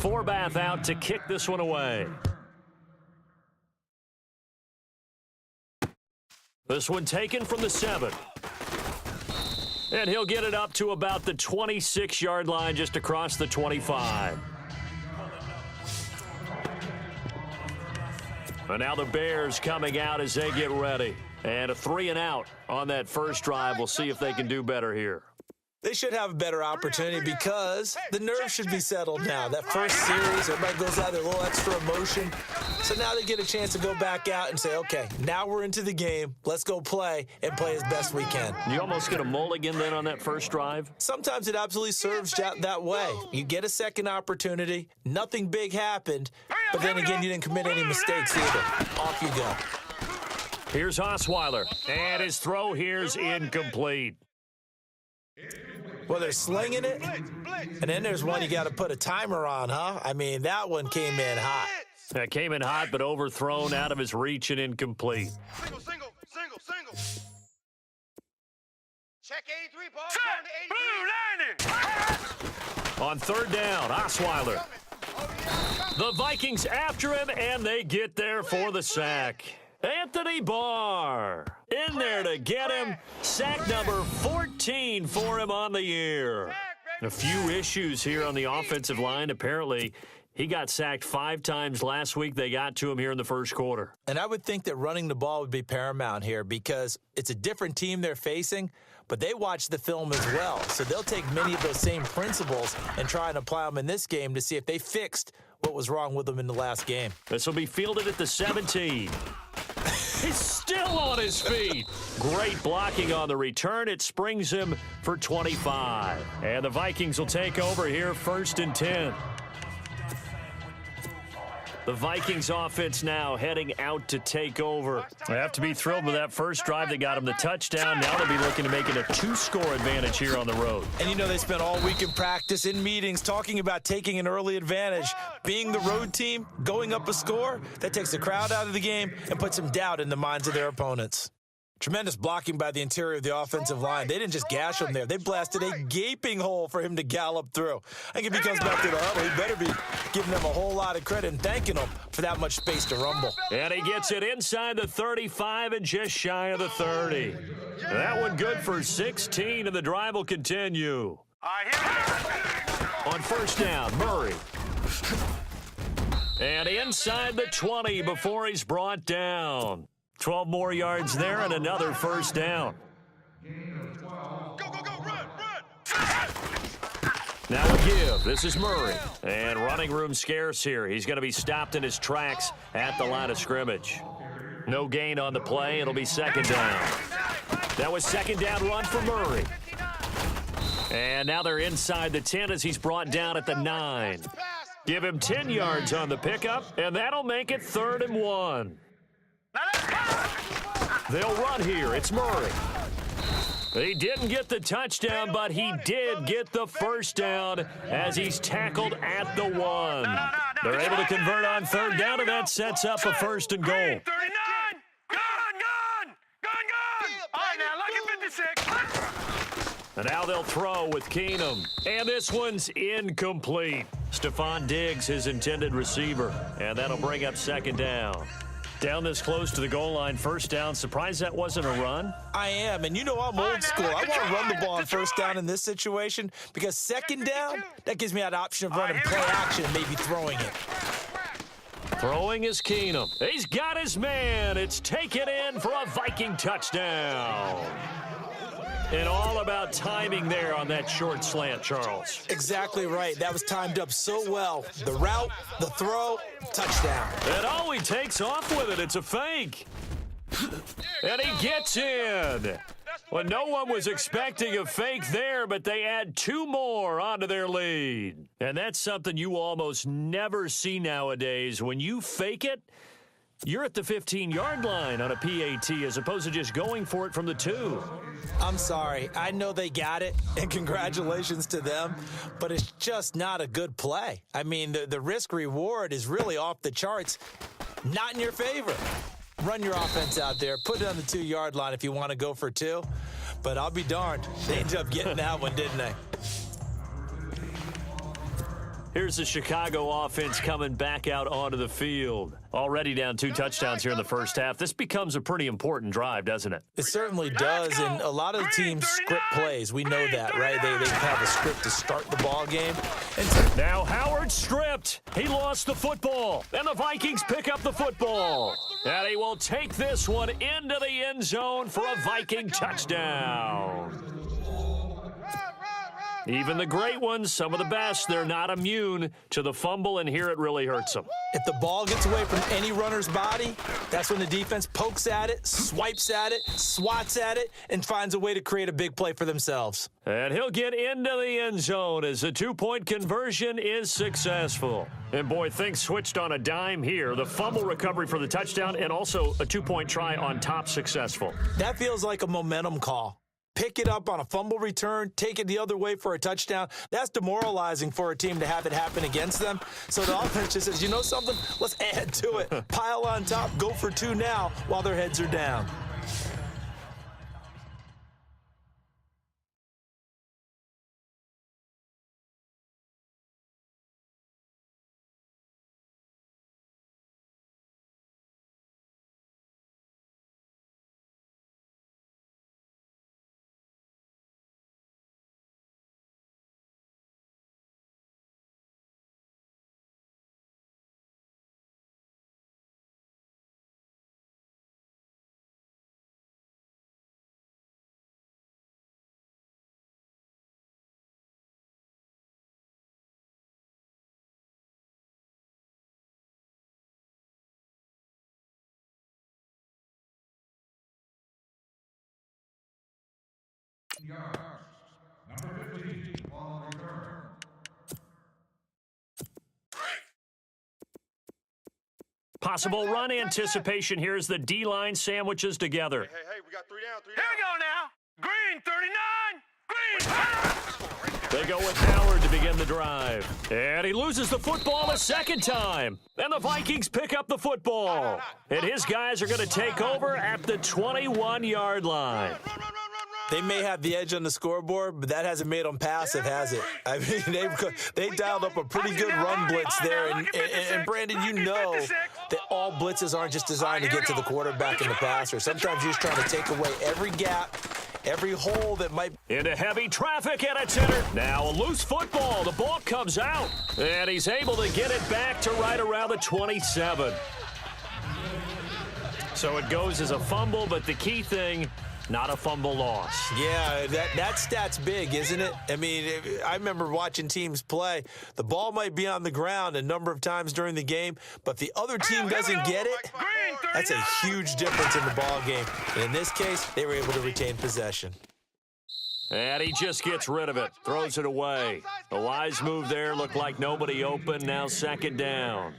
Forbath out to kick this one away. This one taken from the 7. And he'll get it up to about the 26-yard line, just across the 25. And now the Bears coming out as they get ready. And a 3-and-out on that first drive. We'll see if they can do better here. They should have a better opportunity because the nerves should be settled now. That first series, everybody goes out there, a little extra emotion. So now they get a chance to go back out and say, okay, now we're into the game. Let's go play and play as best we can. You almost get a mulligan then on that first drive? Sometimes it absolutely serves that way. You get a second opportunity. Nothing big happened. But then again, you didn't commit any mistakes either. Off you go. Here's Osweiler. And his throw here's incomplete. Well, they're slinging it, and then there's one you got to put a timer on, huh? I mean, that one came in hot. That came in hot, but overthrown, out of his reach, and incomplete. Single. Check 83, ball. Blue on third down, Osweiler. The Vikings after him, and they get there for the sack. Anthony Barr in there to get him. Sack number 14 for him on the year. A few issues here on the offensive line. Apparently, he got sacked 5 times last week. They got to him here in the first quarter. And I would think that running the ball would be paramount here because it's a different team they're facing, but they watch the film as well. So they'll take many of those same principles and try and apply them in this game to see if they fixed what was wrong with them in the last game. This will be fielded at the 17. He's still on his feet. Great blocking on the return. It springs him for 25. And the Vikings will take over here, 1st and 10. The Vikings offense now heading out to take over. They have to be thrilled with that first drive. They got him the touchdown. Now they'll be looking to make it a 2-score advantage here on the road. And you know they spent all week in practice, in meetings, talking about taking an early advantage. Being the road team, going up a score, that takes the crowd out of the game and puts some doubt in the minds of their opponents. Tremendous blocking by the interior of the offensive line. They didn't just gash him there. They blasted a gaping hole for him to gallop through. I think if he comes back to the huddle, he better be giving them a whole lot of credit and thanking them for that much space to rumble. And he gets it inside the 35 and just shy of the 30. That one good for 16, and the drive will continue. On first down, Murray. And inside the 20 before he's brought down. 12 more yards there and another first down. Go, run! Now a give. This is Murray. And running room scarce here. He's going to be stopped in his tracks at the line of scrimmage. No gain on the play. It'll be second down. That was second down run for Murray. And now they're inside the 10 as he's brought down at the 9. Give him 10 yards on the pickup, and that'll make it 3rd and 1. They'll run here. It's Murray. He didn't get the touchdown, but he did get the first down as he's tackled at the 1. They're able to convert on third down, and that sets up a 1st and goal. 39! Gone! All right, now, lucky 56. And now they'll throw with Keenum. And this one's incomplete. Stephon Diggs, his intended receiver. And that'll bring up second down. Down this close to the goal line, first down. Surprised that wasn't a run? I am, and you know I'm old school. I want to run the ball on first down in this situation because second down, that gives me that option of running play action and maybe throwing it. Throwing is Keenum. He's got his man. It's taken in for a Viking touchdown. And all about timing there on that short slant, Charles. Exactly right. That was timed up so well. The route, the throw, touchdown. And all he takes off with it, it's a fake. And he gets in. Well, no one was expecting a fake there, but they add 2 more onto their lead. And that's something you almost never see nowadays. When you fake it, you're at the 15-yard line on a PAT as opposed to just going for it from the 2. I'm sorry. I know they got it, and congratulations to them, but it's just not a good play. I mean, the risk-reward is really off the charts, not in your favor. Run your offense out there. Put it on the 2-yard line if you want to go for 2, but I'll be darned. They ended up getting that one, didn't they? Here's the Chicago offense coming back out onto the field. Already down 2 touchdowns here in the first half. This becomes a pretty important drive, doesn't it? It certainly does, and a lot of the teams script plays. We know that, right? They have a script to start the ball game. And now Howard stripped. He lost the football, and the Vikings pick up the football. And he will take this one into the end zone for a Viking touchdown. Even the great ones, some of the best, they're not immune to the fumble, and here it really hurts them. If the ball gets away from any runner's body, that's when the defense pokes at it, swipes at it, swats at it, and finds a way to create a big play for themselves. And he'll get into the end zone as the 2-point conversion is successful. And boy, things switched on a dime here. The fumble recovery for the touchdown and also a 2-point try on top successful. That feels like a momentum call. Pick it up on a fumble return, take it the other way for a touchdown. That's demoralizing for a team to have it happen against them. So the offense just says, you know something? Let's add to it. Pile on top, go for 2 now while their heads are down. Yards. Number 15, ball return. Possible run anticipation here as the D-line sandwiches together. Hey, we got 3 down, 3 Here down. we go now. Green 39. Green. They go with Howard to begin the drive. And he loses the football a second time. And the Vikings pick up the football. And his guys are going to take over at the 21-yard line. They may have the edge on the scoreboard, but that hasn't made them passive, has it? I mean, they dialed up a pretty good run blitz there. And Brandon, you know that all blitzes aren't just designed to get to the quarterback and the passer. Sometimes you're just trying to take away every gap, every hole that might... Into heavy traffic at its center. Now a loose football. The ball comes out. And he's able to get it back to right around the 27. So it goes as a fumble, but the key thing... not a fumble loss. Yeah, that stat's big, isn't it? I mean, I remember watching teams play. The ball might be on the ground a number of times during the game, but the other team doesn't get it. That's a huge difference in the ball game. And in this case, they were able to retain possession. And he just gets rid of it, throws it away. A wise move there, looked like nobody open, now second down.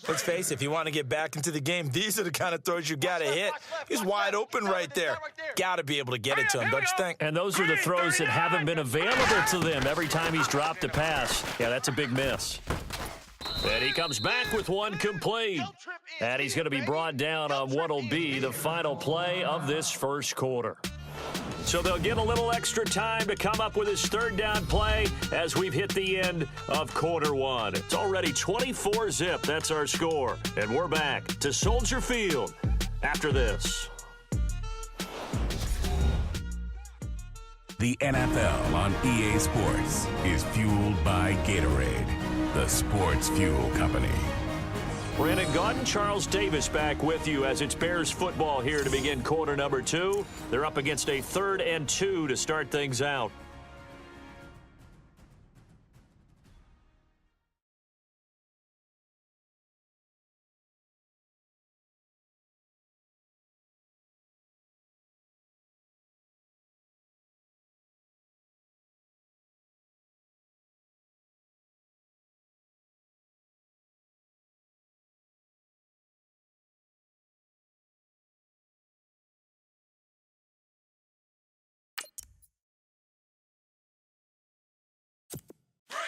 Let's face it, if you want to get back into the game, these are the kind of throws you got to hit. He's wide open right there. Got to be able to get it to him, don't you think? And those are the throws that haven't been available to them every time he's dropped a pass. Yeah, that's a big miss. And he comes back with one complete. And he's going to be brought down on what will be the final play of this first quarter. So they'll get a little extra time to come up with his third down play as we've hit the end of quarter one. It's already 24-zip. That's our score. And we're back to Soldier Field after this. The NFL on EA Sports is fueled by Gatorade, the sports fuel company. Brandon Gaudin, Charles Davis back with you as it's Bears football here to begin quarter number 2. They're up against a 3rd and 2 to start things out.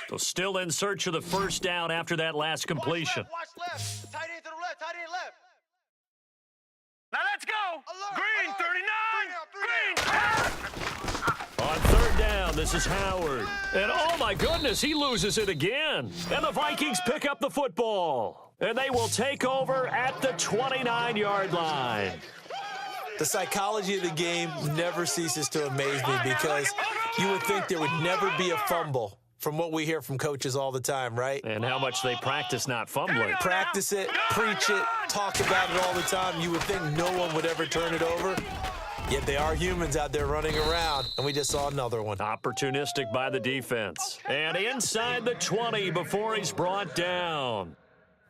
So still in search of the first down after that last completion. Watch left. Tight end to the left. Tight end left. Now let's go. Alert, Green alert. 39. Green. On third down, This is Howard. And oh my goodness, he loses it again. And the Vikings pick up the football. And they will take over at the 29-yard line. The psychology of the game never ceases to amaze me because you would think there would never be a fumble from what we hear from coaches all the time, right? And how much they practice not fumbling. Practice it, preach it, talk about it all the time. You would think no one would ever turn it over. Yet they are humans out there running around, and we just saw another one. Opportunistic by the defense. And inside the 20 before he's brought down.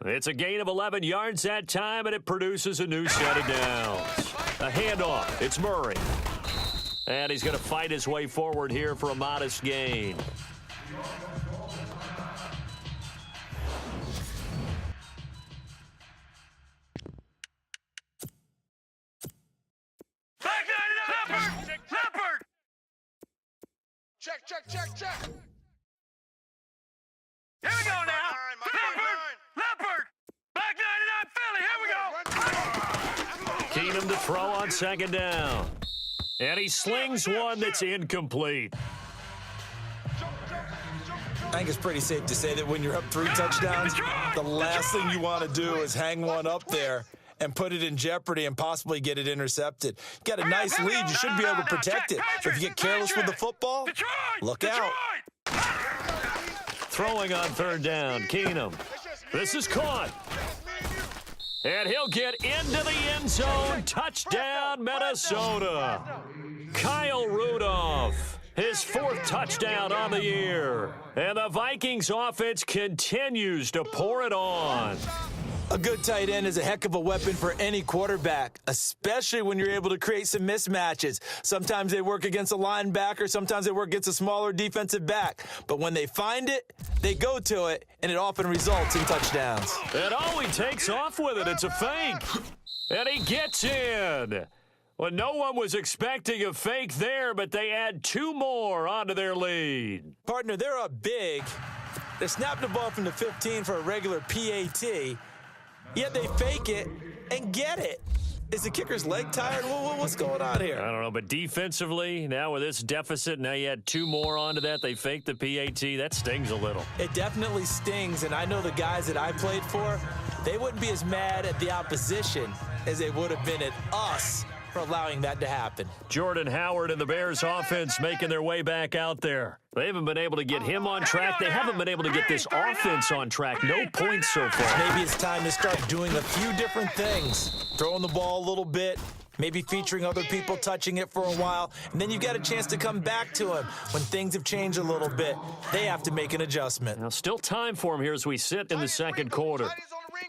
It's a gain of 11 yards that time, and it produces a new set of downs. A handoff. It's Murray. And he's going to fight his way forward here for a modest gain. Leopard! Check, check, check, check. Here we go now. Leopard! Back 99 Philly. Here we go. Keenum to throw on second down. And he slings one that's incomplete. I think it's pretty safe to say that when you're up 3 touchdowns, the last thing you want to do is hang one up there and put it in jeopardy and possibly get it intercepted. You got a nice lead. You should be able to protect it. But if you get careless with the football, look out. Throwing on third down, Keenum. This is caught. And he'll get into the end zone. Touchdown, Minnesota. Kyle Rudolph, his 4th touchdown on the year. And the Vikings offense continues to pour it on. A good tight end is a heck of a weapon for any quarterback, especially when you're able to create some mismatches. Sometimes they work against a linebacker, sometimes they work against a smaller defensive back. But when they find it, they go to it, and it often results in touchdowns. And oh, he takes off with it. It's a fake. And he gets in. Well, no one was expecting a fake there, but they add 2 more onto their lead. Partner, they're up big. They snapped the ball from the 15 for a regular PAT, yet they fake it and get it. Is the kicker's leg tired? What's going on here? I don't know, but defensively, now with this deficit, now you add 2 more onto that. They faked the PAT. That stings a little. It definitely stings, and I know the guys that I played for, they wouldn't be as mad at the opposition as they would have been at us for allowing that to happen. Jordan Howard and the Bears offense making their way back out there. They haven't been able to get him on track. They haven't been able to get this offense on track. No points so far. Maybe it's time to start doing a few different things. Throwing the ball a little bit, maybe featuring other people touching it for a while, and then you've got a chance to come back to him when things have changed a little bit. They have to make an adjustment. Now, still time for him here as we sit in the second quarter.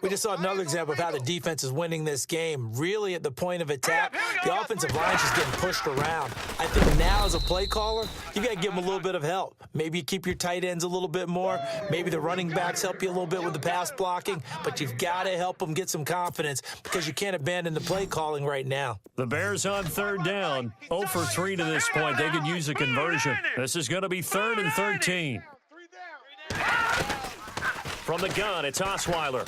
We just saw another example of how the defense is winning this game. Really at the point of attack, the offensive line is just getting pushed around. I think now as a play caller, you got to give them a little bit of help. Maybe you keep your tight ends a little bit more. Maybe the running backs help you a little bit with the pass blocking. But you've got to help them get some confidence because you can't abandon the play calling right now. The Bears on third down. 0 for 3 to this point. They could use a conversion. This is going to be 3rd and 13. From the gun, it's Osweiler.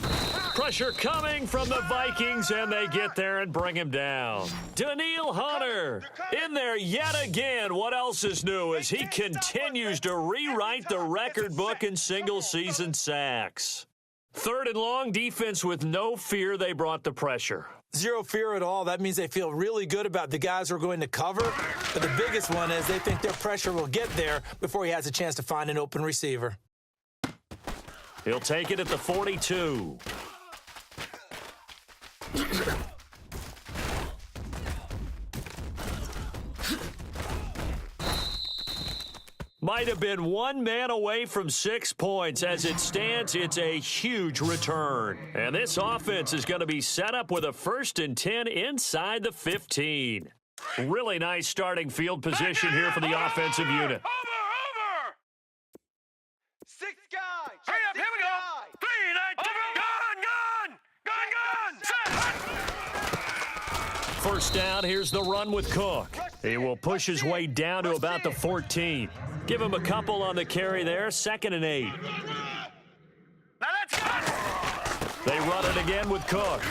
Pressure coming from the Vikings, and they get there and bring him down. Daniil Hunter in there yet again. What else is new as he continues to rewrite the record book in single-season sacks. 3rd and long, defense with no fear. They brought the pressure. Zero fear at all. That means they feel really good about the guys who are going to cover. But the biggest one is they think their pressure will get there before he has a chance to find an open receiver. He'll take it at the 42. Might have been 1 man away from 6 points. As it stands, it's a huge return. And this offense is going to be set up with a 1st and 10 inside the 15. Really nice starting field position here for the offensive unit. Over! 6 guys. Hurry up, here we go. 3, 9, 2, gone! First down, here's the run with Cook. He will push his way down to about the 14. Give him a couple on the carry there, 2nd and 8. Now that's good! They run it again with Cook.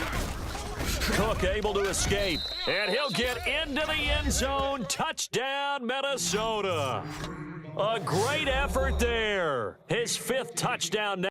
Cook able to escape, and he'll get into the end zone. Touchdown, Minnesota. A great effort there. His 5th touchdown now.